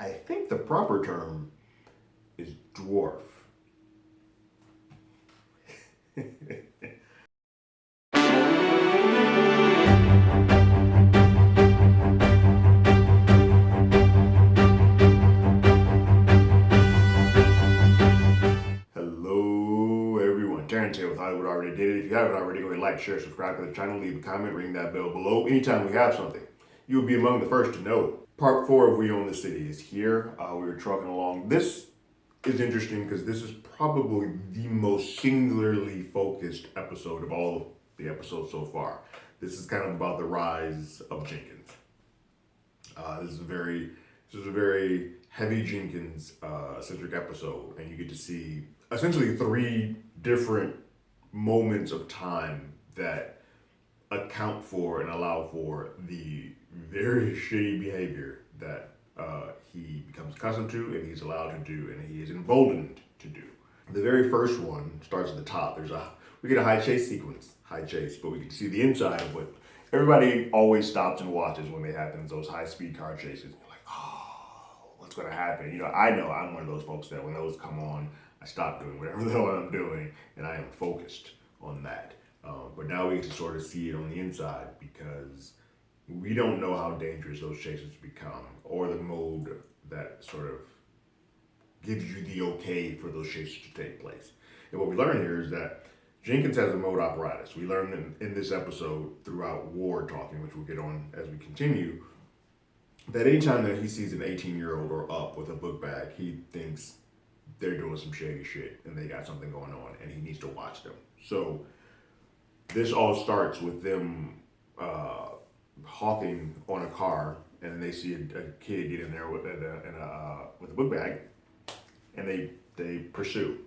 I think the proper term is dwarf. Hello, everyone. Terrence here with Hollywood Already Did It. If you haven't already, go ahead and like, share, subscribe to the channel, leave a comment, ring that bell below. Anytime we have something, you'll be among the first to know. Part 4 of We Own the City is here. We were trucking along. This is interesting because this is probably the most singularly focused episode of all of the episodes so far. This is kind of about the rise of Jenkins. This is a very heavy Jenkins centric episode, and you get to see essentially 3 different moments of time that account for and allow for the very shitty behavior that he becomes accustomed to, and he's allowed to do, and he is emboldened to do. The very first one starts at the top. We get a high chase sequence, but we get to see the inside of what everybody always stops and watches when they happen, those high speed car chases. You're like, oh, what's gonna happen? I know I'm one of those folks that when those come on, I stop doing whatever the hell I'm doing, and I am focused on that. But now we get to sort of see it on the inside because we don't know how dangerous those chases become or the mode that sort of gives you the okay for those chases to take place. And what we learn here is that Jenkins has a mode apparatus. We learn in this episode throughout Ward talking, which we'll get on as we continue, that anytime that he sees an 18-year-old or up with a book bag, he thinks they're doing some shady shit and they got something going on and he needs to watch them. So this all starts with them hawking on a car, and then they see a kid get in there with a book bag, and they pursue,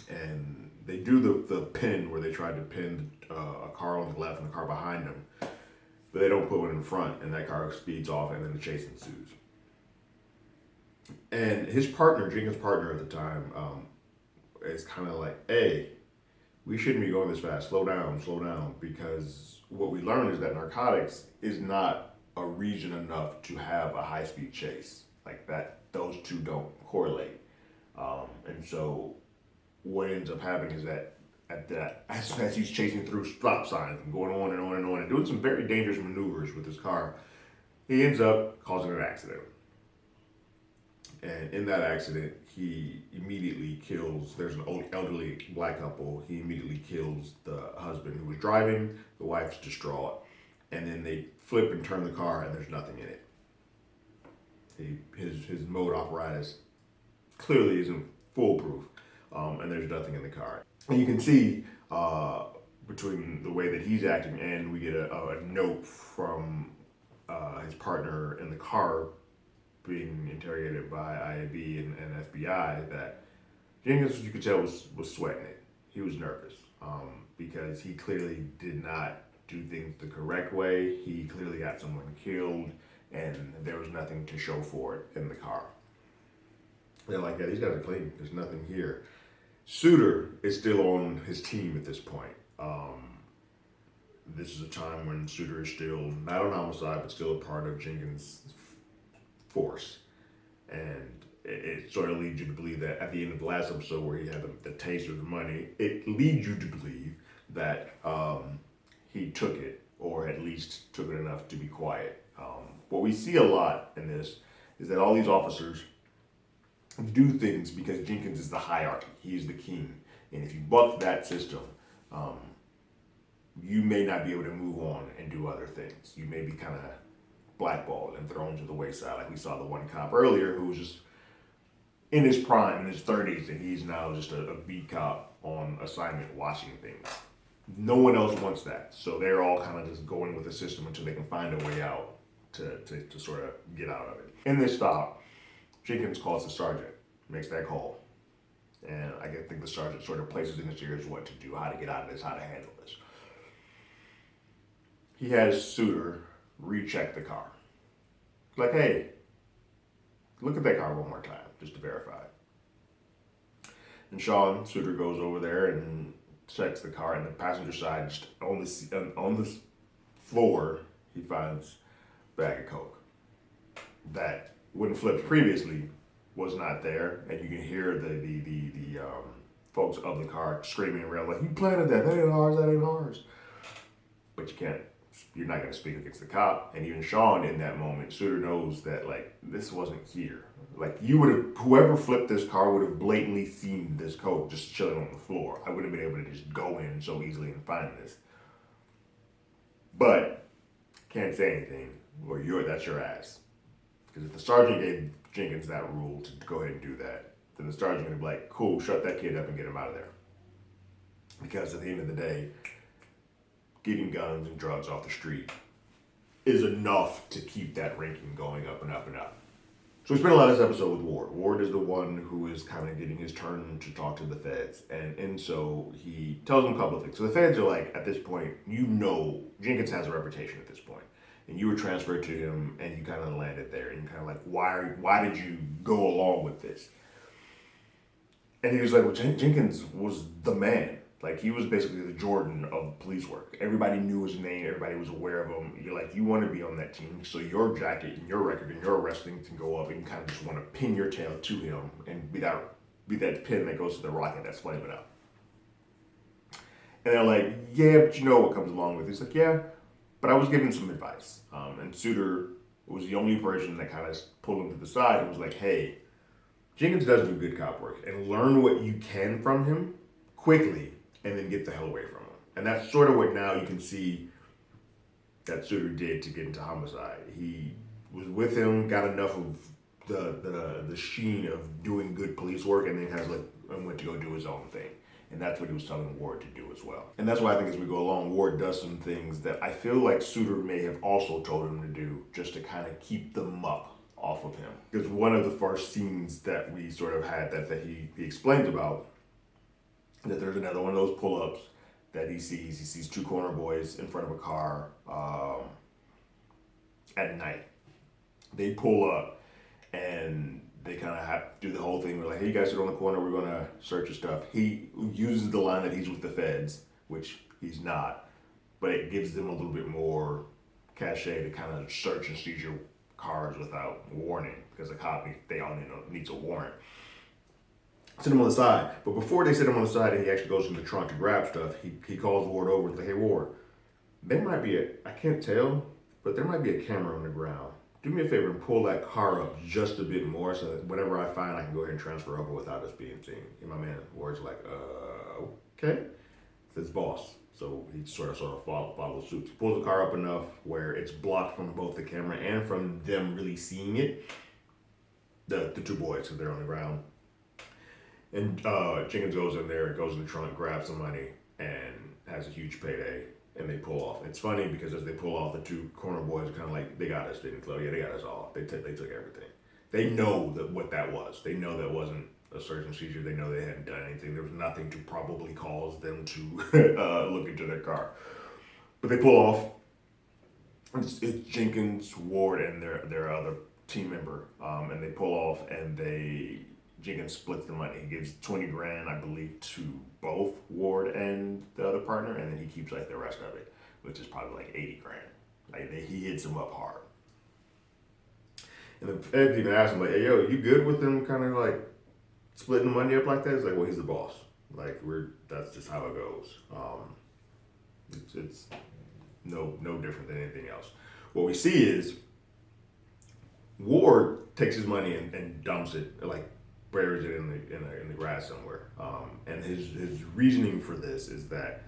and they do the pin where they tried to pin a car on the left and a car behind them, but they don't put one in front, and that car speeds off, and then the chase ensues. And his partner, Jenkins' partner at the time, is kind of like, hey, we shouldn't be going this fast. Slow down, because what we learn is that narcotics is not a reason enough to have a high-speed chase. Like that, those two don't correlate. And so what ends up happening is that as he's chasing through stop signs and going on and on and on and doing some very dangerous maneuvers with his car, he ends up causing an accident. And in that accident, he immediately kills, there's an old elderly black couple, he immediately kills the husband who was driving, the wife's distraught, and then they flip and turn the car and there's nothing in it. His mode apparatus clearly isn't foolproof, and there's nothing in the car. And you can see between the way that he's acting, and we get a note from his partner in the car being interrogated by IAB and FBI, that Jenkins, you could tell, was sweating it. He was nervous because he clearly did not do things the correct way. He clearly got someone killed, and there was nothing to show for it in the car. They're like, yeah, these guys are clean. There's nothing here. Suter is still on his team at this point. This is a time when Suter is still not on homicide, but still a part of Jenkins' force. And it sort of leads you to believe that at the end of the last episode where he had the taste of the money, it leads you to believe that he took it, or at least took it enough to be quiet. What we see a lot in this is that all these officers do things because Jenkins is the hierarchy. He is the king. And if you buck that system, you may not be able to move on and do other things. You may be kind of blackballed and thrown to the wayside, like we saw the one cop earlier who was just in his prime, in his 30s, and he's now just a beat cop on assignment watching things. No one else wants that, so they're all kind of just going with the system until they can find a way out to sort of get out of it. In this stop, Jenkins calls the sergeant, makes that call, and I think the sergeant sort of places in his ears what to do, how to get out of this, how to handle this. He has Suter recheck the car. Like, hey, look at that car one more time, just to verify. And Sean Suter goes over there and checks the car, and the passenger side, just on the floor, he finds a bag of coke that when flipped previously was not there, and you can hear the folks of the car screaming around like, "You planted that? That ain't ours. That ain't ours." But you can't. You're not going to speak against the cop. And even Sean, in that moment, Suter knows that like this wasn't here. Like you would have, whoever flipped this car would have blatantly seen this coat just chilling on the floor. I wouldn't have been able to just go in so easily and find this. But can't say anything, or that's your ass. Because if the sergeant gave Jenkins that rule to go ahead and do that, then the sergeant would be like, "Cool, shut that kid up and get him out of there." Because at the end of the day, getting guns and drugs off the street is enough to keep that ranking going up and up and up. So we spent a lot of this episode with Ward. Ward is the one who is kind of getting his turn to talk to the feds. And so he tells them a couple of things. So the feds are like, at this point, Jenkins has a reputation at this point. And you were transferred to him and you kind of landed there. And you're kind of like, why did you go along with this? And he was like, well, Jenkins was the man. Like, he was basically the Jordan of police work. Everybody knew his name. Everybody was aware of him. You're like, you want to be on that team. So your jacket and your record and your arresting can go up and you kind of just want to pin your tail to him and be that pin that goes to the rocket that's flaming up. And they're like, yeah, but you know what comes along with it. He's like, yeah, but I was given some advice. And Suter was the only person that kind of pulled him to the side and was like, hey, Jenkins does do good cop work. And learn what you can from him quickly. And then get the hell away from him. And that's sort of what now you can see that Suter did to get into homicide. He was with him, got enough of the sheen of doing good police work, and then kind of went to go do his own thing. And that's what he was telling Ward to do as well. And that's why I think as we go along, Ward does some things that I feel like Suter may have also told him to do just to kind of keep the muck off of him. Because one of the first scenes that we sort of had that he explains about, that there's another one of those pull-ups that he sees. He sees two corner boys in front of a car at night. They pull up and they kind of do the whole thing. We're like, hey, you guys sit on the corner. We're going to search your stuff. He uses the line that he's with the feds, which he's not, but it gives them a little bit more cachet to kind of search and seize your cars without warning, because a cop, they all needs a warrant. Sit him on the side. But before they sit him on the side and he actually goes in the trunk to grab stuff, he calls Ward over and says, hey, Ward, there might be I can't tell, but there might be a camera on the ground. Do me a favor and pull that car up just a bit more so that whatever I find, I can go ahead and transfer over without us being seen. And my man Ward's like, okay. Says boss. So he sort of follows suit. He pulls the car up enough where it's blocked from both the camera and from them really seeing it. The two boys, because they're on the ground. And Jenkins goes in there, goes in the trunk, grabs some money, and has a huge payday, and they pull off. It's funny because as they pull off, the two corner boys are kind of like, they got us, didn't they? Yeah, they got us all. They took everything. They know what that was. They know that wasn't a search and seizure. They know they hadn't done anything. There was nothing to probably cause them to look into their car. But they pull off. It's Jenkins, Ward, and their other team member, and they pull off, and Jenkins splits the money. He gives $20,000, I believe, to both Ward and the other partner, and then he keeps like the rest of it, which is probably like $80,000. Like he hits him up hard. And the feds even ask him like, "Hey, yo, you good with them kind of like splitting the money up like that?" It's like, well, he's the boss. Like that's just how it goes. It's no different than anything else. What we see is Ward takes his money and dumps it, like buries it in the grass somewhere. And his reasoning for this is that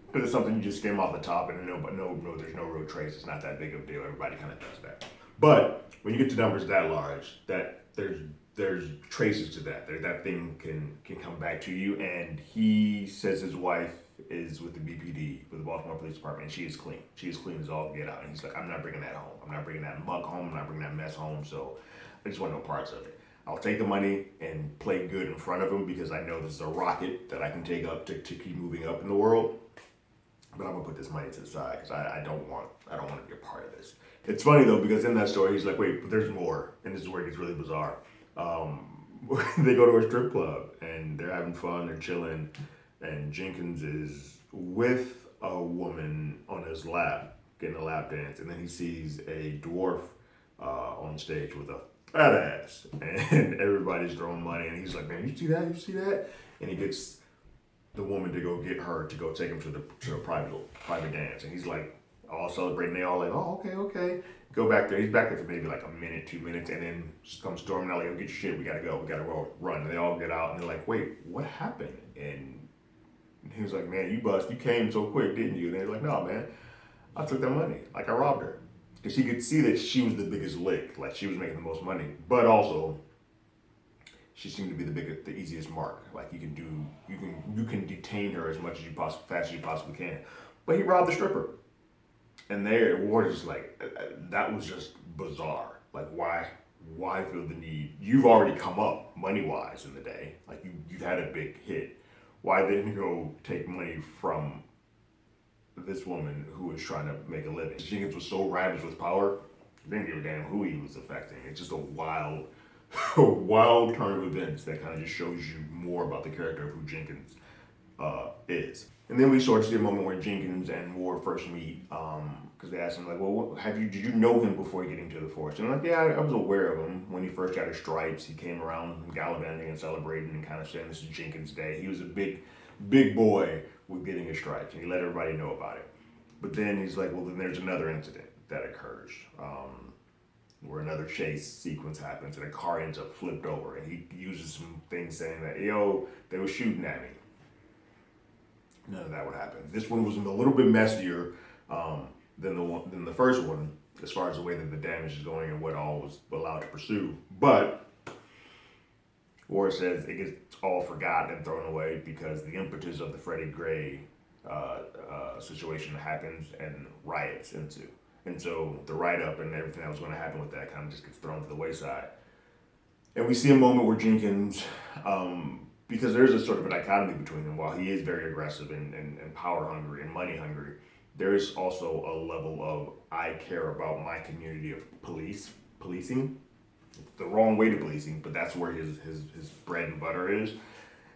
because it's something you just skim off the top and no, there's no real trace. It's not that big of a deal. Everybody kind of does that. But when you get to numbers that large, that there's traces to that. That thing can come back to you. And he says his wife is with the BPD, with the Baltimore Police Department, and she is clean. She is clean as all get out. And he's like, I'm not bringing that home. I'm not bringing that muck home. I'm not bringing that mess home. So I just want no parts of it. I'll take the money and play good in front of him because I know this is a rocket that I can take up to keep moving up in the world. But I'm gonna put this money to the side because I don't want to be a part of this. It's funny though because in that story he's like, wait, but there's more, and this is where it gets really bizarre. They go to a strip club and they're having fun, they're chilling, and Jenkins is with a woman on his lap, getting a lap dance, and then he sees a dwarf on stage with fat ass. And everybody's throwing money, and he's like, man, you see that? You see that? And he gets the woman to go get her to go take him to the private dance, and he's like all celebrating. They all like, oh, okay. Go back there. He's back there for maybe like a minute, 2 minutes, and then comes storming out like, oh, get your shit. We gotta go, run. And they all get out, and they're like, wait, what happened? And he was like, man, you came so quick, didn't you? And they're like, no, man, I took that money. Like, I robbed her. Because she could see that she was the biggest lick. Like, she was making the most money. But also, she seemed to be the easiest mark. Like, you can detain her as much as fast as you possibly can. But he robbed the stripper. And their Ward is just like, that was just bizarre. Like, why feel the need? You've already come up money-wise in the day. Like, you've had a big hit. Why didn't you go take money from this woman who was trying to make a living? Jenkins was so ravished with power, he didn't give a damn who he was affecting. It's just a wild turn of events that kind of just shows you more about the character of who Jenkins is. And then we sort of see a moment where Jenkins and Ward first meet, because they asked him, like, well, did you know him before getting to the force? And I'm like, yeah, I was aware of him. When he first got his stripes, he came around gallivanting and celebrating and kind of saying this is Jenkins' day. He was a big boy with getting his stripes, and he let everybody know about it. But then he's like, well, then there's another incident that occurs, where another chase sequence happens, and a car ends up flipped over, and he uses some things saying that, yo, they were shooting at me. None of that would happen. This one was a little bit messier than the first one, as far as the way that the damage is going and what all was allowed to pursue. But Ward says it gets all forgotten and thrown away because the impetus of the Freddie Gray situation happens and riots ensue. And so the write-up and everything that was going to happen with that kind of just gets thrown to the wayside. And we see a moment where Jenkins, because there's a sort of a dichotomy between them. While he is very aggressive and power hungry and money hungry, there is also a level of I care about my community of policing. The wrong way to policing, but that's where his bread and butter is.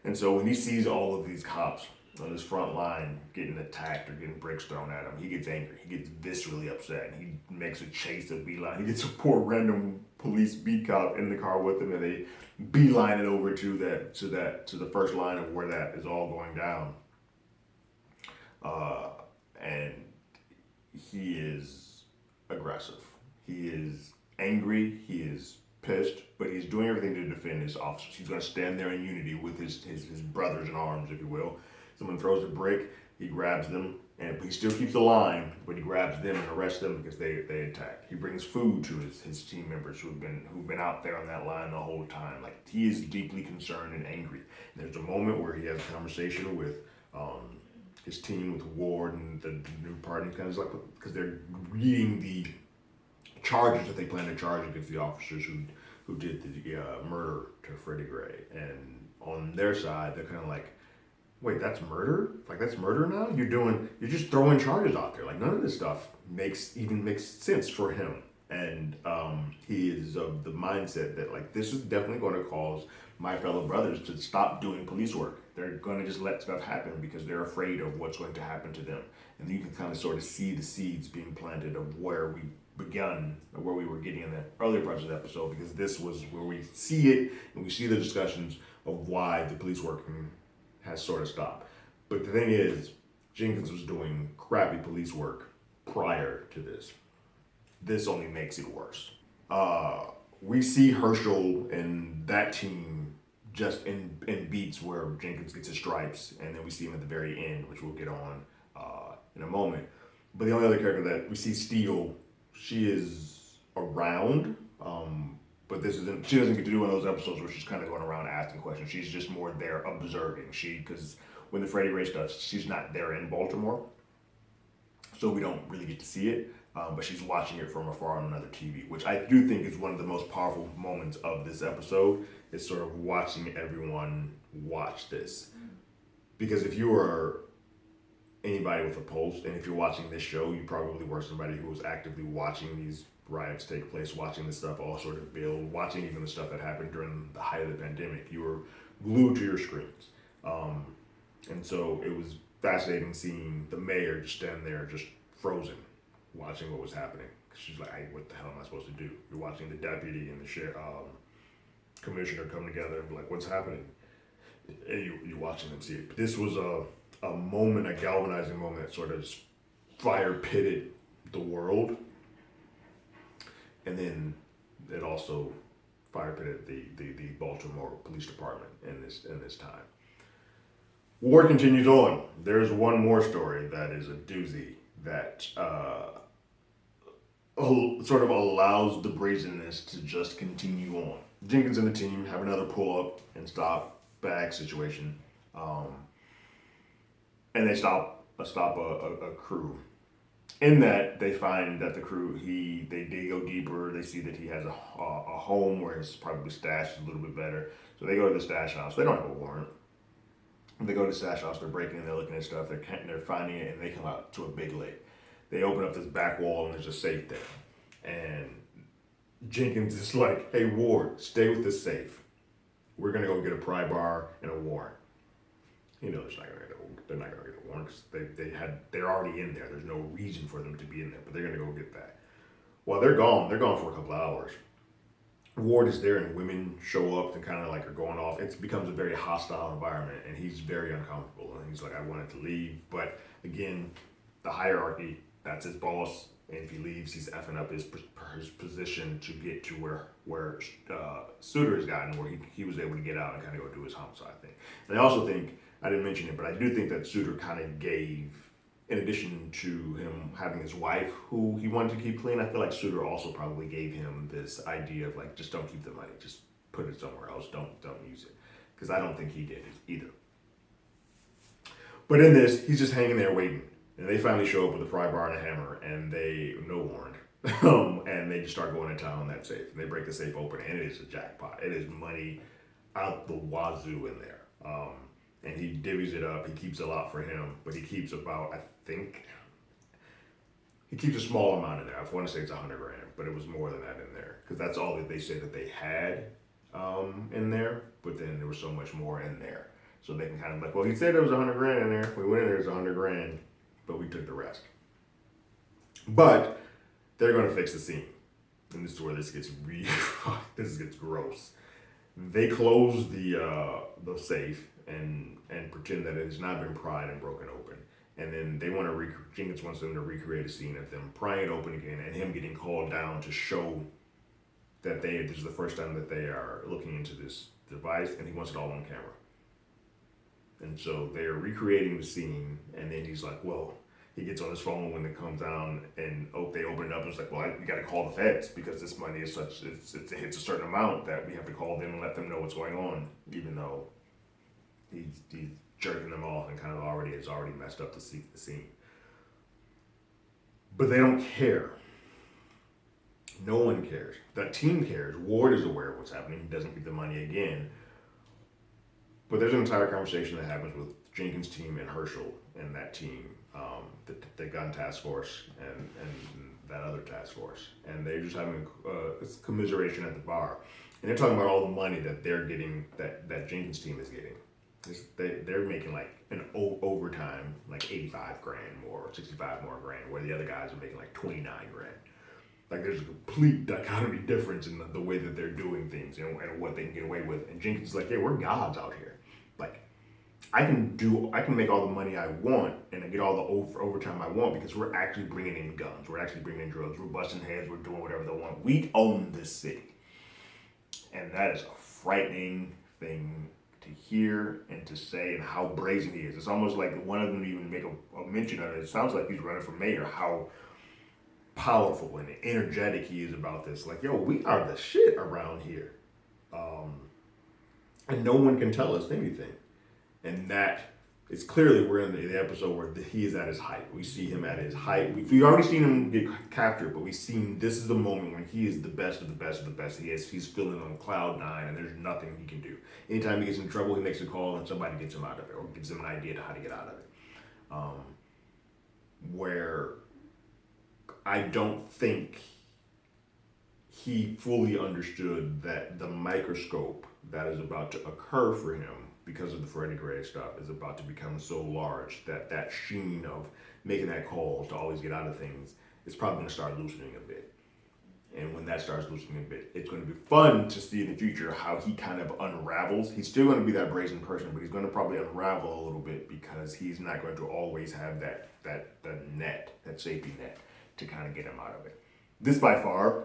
And so when he sees all of these cops on his front line getting attacked or getting bricks thrown at him, he gets angry. He gets viscerally upset. And he makes a chase of beeline. He gets a poor random police beat cop in the car with him, and they beeline it over to the first line of where that is all going down. And he is aggressive. He is angry. He is pissed, but he's doing everything to defend his officers. He's going to stand there in unity with his brothers in arms, if you will. Someone throws a brick, he grabs them, and he still keeps the line, but he grabs them and arrests them because they attack. He brings food to his team members who've been out there on that line the whole time. Like, he is deeply concerned and angry. And there's a moment where he has a conversation with his team, with Ward and the new party, kind of like, because they're reading the charges that they plan to charge against the officers who did the murder to Freddie Gray. And on their side, they're kind of like, wait, that's murder? Like, that's murder now? You're just throwing charges out there. Like, none of this stuff makes sense for him. And he is of the mindset that, like, this is definitely going to cause my fellow brothers to stop doing police work. They're going to just let stuff happen because they're afraid of what's going to happen to them. And you can kind of sort of see the seeds being planted of where we begun, or where we were getting in the earlier parts of the episode, because this was where we see it and we see the discussions of why the police work has sort of stopped. But the thing is, Jenkins was doing crappy police work prior to this. This only makes it worse. We see Herschel and that team just in beats where Jenkins gets his stripes, and then we see him at the very end, which we'll get on in a moment. But the only other character that we see, Steele, she is around, but she doesn't get to do one of those episodes where she's kind of going around asking questions. She's just more there observing. Because when the Freddie Gray stuff, she's not there in Baltimore, so we don't really get to see it. But she's watching it from afar on another TV, which I do think is one of the most powerful moments of this episode, is sort of watching everyone watch this. Because if you are anybody with a pulse, and if you're watching this show, you probably were somebody who was actively watching these riots take place, watching this stuff all sort of build, watching even the stuff that happened during the height of the pandemic. You were glued to your screens. And so it was fascinating seeing the mayor just stand there just frozen, watching what was happening. She's like, hey, what the hell am I supposed to do? You're watching the deputy and the commissioner come together and be like, what's happening? And you're watching them see it. But this was a moment, a galvanizing moment that sort of fire pitted the world. And then it also fire pitted the Baltimore Police Department in this time. War continues on. There's one more story that is a doozy that sort of allows the brazenness to just continue on. Jenkins and the team have another pull-up and stop bag situation, and they stop a crew. In that, they find that the crew, they go deeper. They see that he has a home where his probably stash is a little bit better. So they go to the stash house. They don't have a warrant. They go to the stash house. They're breaking in. They're looking at stuff. They're finding it, and they come out to a big lake. They open up this back wall, and there's a safe there. And Jenkins is like, "Hey Ward, stay with the safe. We're gonna go get a pry bar and a warrant." You know, they're not gonna get a warrant because they're already in there. There's no reason for them to be in there, but they're gonna go get that. While they're gone for a couple of hours. Ward is there, and women show up and kind of like are going off. It becomes a very hostile environment, and he's very uncomfortable. And he's like, "I wanted to leave," but again, the hierarchy. That's his boss, and if he leaves, he's effing up his position to get to where Suter has gotten, where he was able to get out and kind of go do his homicide thing. And I also think, I didn't mention it, but I do think that Suter kind of gave, in addition to him having his wife who he wanted to keep clean, I feel like Suter also probably gave him this idea of like, just don't keep the money, just put it somewhere else, don't use it, because I don't think he did it either. But in this, he's just hanging there waiting. And they finally show up with a pry bar and a hammer, and no warrant. And they just start going to town on that safe. And they break the safe open, and it is a jackpot. It is money out the wazoo in there. And he divvies it up. He keeps a lot for him, but he keeps about, he keeps a small amount in there. I want to say it's $100,000, but it was more than that in there. Because that's all that they say that they had in there, but then there was so much more in there. So they can kind of like, well, he said there was $100,000 in there. We went in there, there's $100,000. But we took the rest. But they're going to fix the scene. And this is where this gets this gets gross. They close the safe and pretend that it has not been pried and broken open. And then they want to Jenkins wants them to recreate a scene of them prying it open again and him getting called down to show that this is the first time that they are looking into this device, and he wants it all on camera. And so they're recreating the scene, and then he's like, well, he gets on his phone when it comes down, and they open it up, and it's like, well, you got to call the feds because this money is such, it hits a certain amount that we have to call them and let them know what's going on, even though he's jerking them off and kind of has already messed up the scene. But they don't care. No one cares. The team cares. Ward is aware of what's happening. He doesn't get the money again. But there's an entire conversation that happens with Jenkins' team and Herschel and that team, the gun task force and that other task force. And they're just having a commiseration at the bar. And they're talking about all the money that they're getting, that Jenkins' team is getting. They're making like an overtime, like $85,000 more, $65,000 more, where the other guys are making like $29,000. Like there's a complete dichotomy difference in the way that they're doing things, and what they can get away with. And Jenkins is like, yeah, we're gods out here. Like, I can make all the money I want and I get all the overtime I want because we're actually bringing in guns. We're actually bringing in drugs. We're busting heads. We're doing whatever they want. We own this city. And that is a frightening thing to hear and to say, and how brazen he is. It's almost like one of them even make a mention of it. It sounds like he's running for mayor, how powerful and energetic he is about this. Like, yo, we are the shit around here. And no one can tell us anything. And that is clearly, we're in the episode where he is at his height. We see him at his height. We've already seen him get captured, but we've seen this is the moment when he is the best of the best of the best. He's feeling on cloud nine, and there's nothing he can do. Anytime he gets in trouble, he makes a call and somebody gets him out of it, or gives him an idea to how to get out of it. Where I don't think he fully understood that the microscope that is about to occur for him because of the Freddie Gray stuff is about to become so large that sheen of making that call to always get out of things it's probably going to start loosening a bit. And when that starts loosening a bit, it's going to be fun to see in the future how he kind of unravels. He's still going to be that brazen person, but he's going to probably unravel a little bit because he's not going to always have that safety net to kind of get him out of it. This by far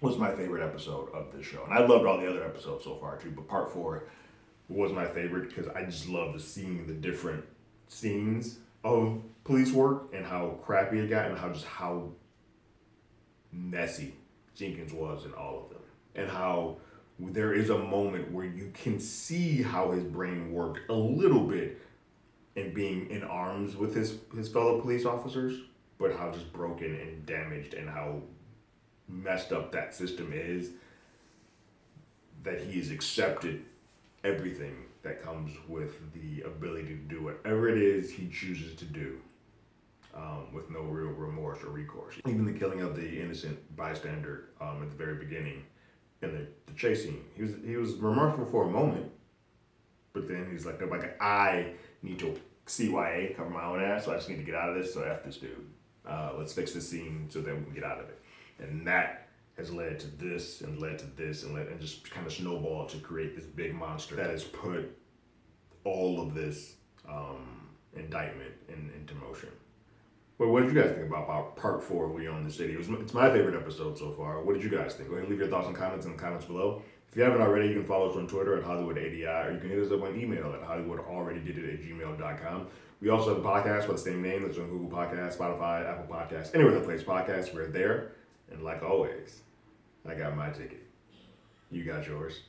was my favorite episode of this show. And I loved all the other episodes so far too, but part 4 was my favorite because I just love seeing the different scenes of police work and how crappy it got and how messy Jenkins was in all of them. And how there is a moment where you can see how his brain worked a little bit in being in arms with his fellow police officers, but how just broken and damaged and how messed up that system is, that he has accepted everything that comes with the ability to do whatever it is he chooses to do, with no real remorse or recourse. Even the killing of the innocent bystander at the very beginning in the chase scene, he was remorseful for a moment, but then he's like I need to CYA, cover my own ass, so I just need to get out of this, so F this dude. Let's fix this scene so that we can get out of it. And that has led to this and led to this and just kind of snowballed to create this big monster that has put all of this indictment into motion. Well, what did you guys think about part 4 of We Own the City? It's my favorite episode so far. What did you guys think? Go ahead and leave your thoughts and comments in the comments below. If you haven't already, you can follow us on Twitter at HollywoodADI, or you can hit us up on email at HollywoodAlreadyDidIt@gmail.com. We also have a podcast with the same name that's on Google Podcasts, Spotify, Apple Podcasts, anywhere that plays podcasts. We're there. And like always, I got my ticket. You got yours.